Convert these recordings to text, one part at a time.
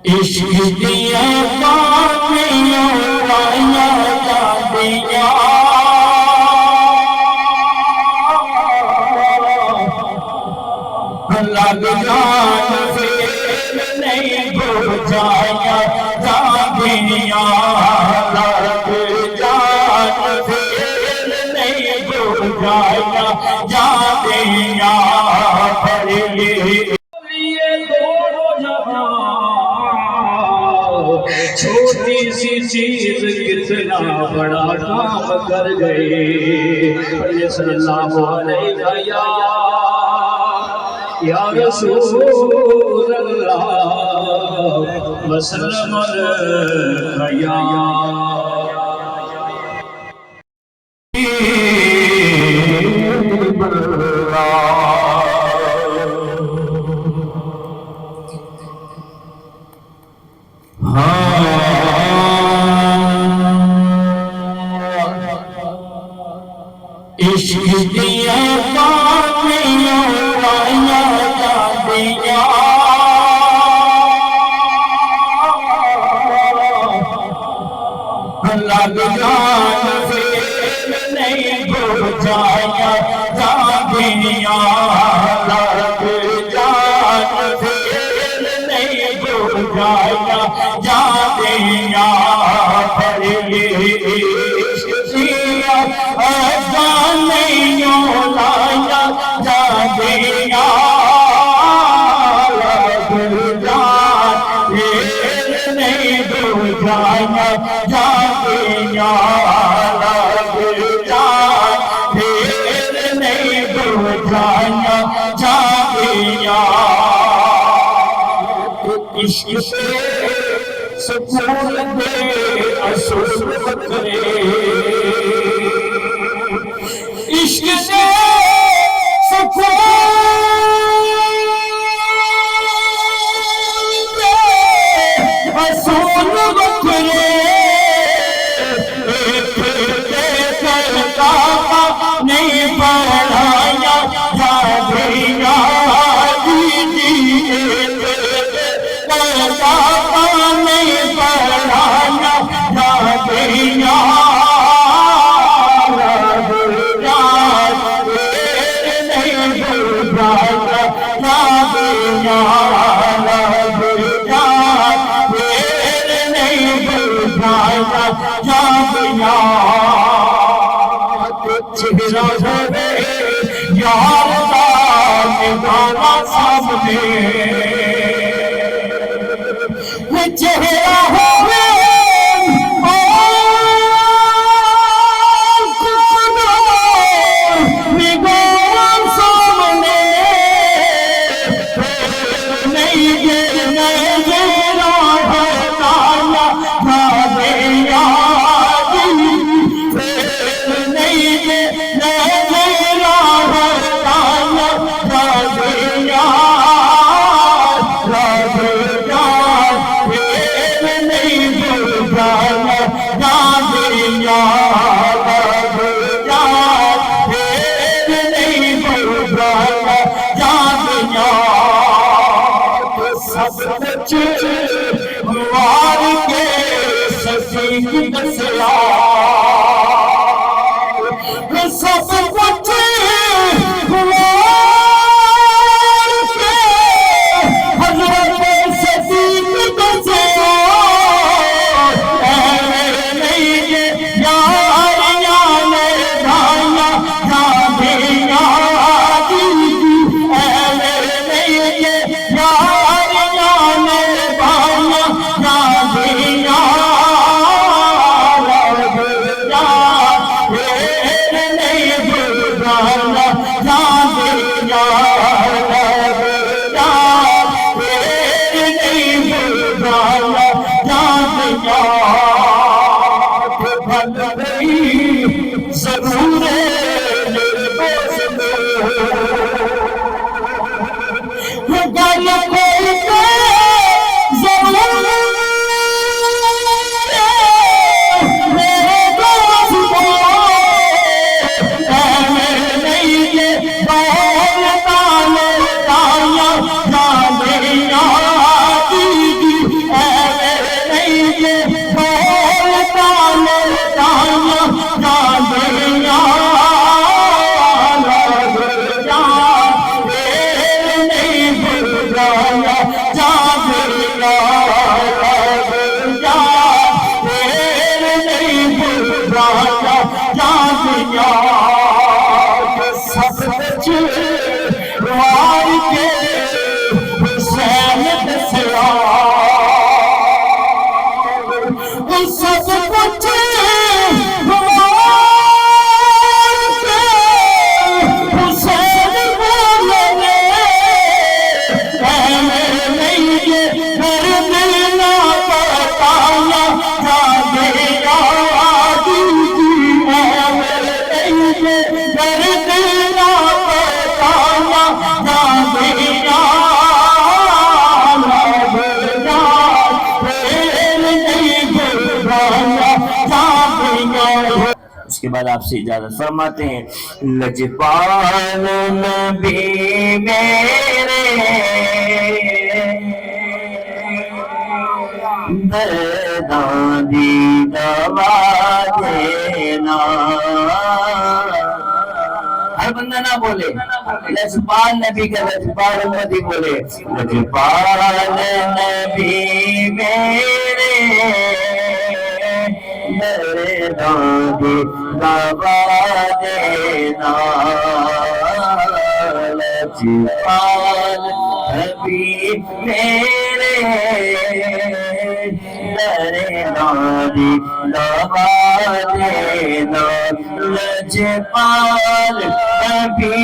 इश्क दिया पानियों लाया जादिया लग जान फेर नहीं बुझाया जादिया लग जान फेर नहीं बुझाया जादिया पर छोटी सी चीज कितना बड़ा काम कर गए। सल्लल्लाहु अलैहि या रसूल अल्लाह वसल्लम अलैया। इश्क दिया पानियों लाया जादिया लग जान फेर नहीं बुझाया जादिया लग जान फेर नहीं बुझाया जादिया पर इश्क दिया नहीं लाया जादिया लग जान फेर नहीं बुझाया जादिया लग जान फेर नहीं बुझाया जादिया। इश्क से सुकून दे असूल करे, इश्क से सुकून दे असूल बखरे नहीं पढ़ाया जादिया नहीं पढ़ाया जादिया चेहरा होवे यार का निगाना सामने, चेहरा होवे निगाना सामने नहीं सब कुछ मार के सफीक दसला सब कुछ मार के हजरत सफीक दसला नहीं यार याने धाया जादिया जरूर गल कोई जरूर मेरे दोस्त नहीं ये बाल ताया जादिया उसके बाद आपसे इजाजत फरमाते हैं। लजपाल नबी मेरे दर्दादी दवा देना। हर बंदा ना बोले लजपाल नबी का, लजपाल उम्मती बोले लजपाल नबी मेरे दर्दादी दवा देना। लजपाल नबी मेरे दर्दादी दवा देना। लजपाल नबी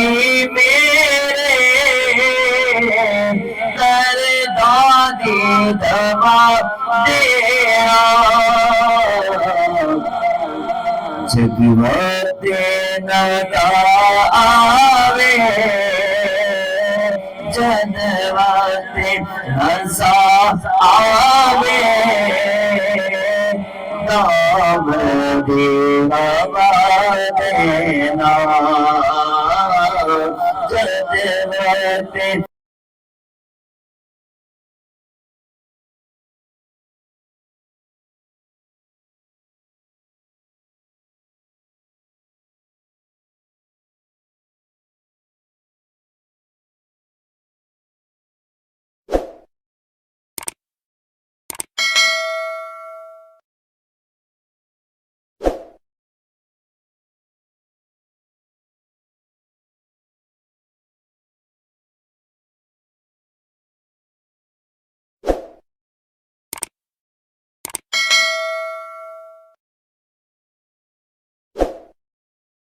मेरे दर्दादी दवा देना। जगवते नगा आवे जनवते नजा आवे दाम देना देना। जनवते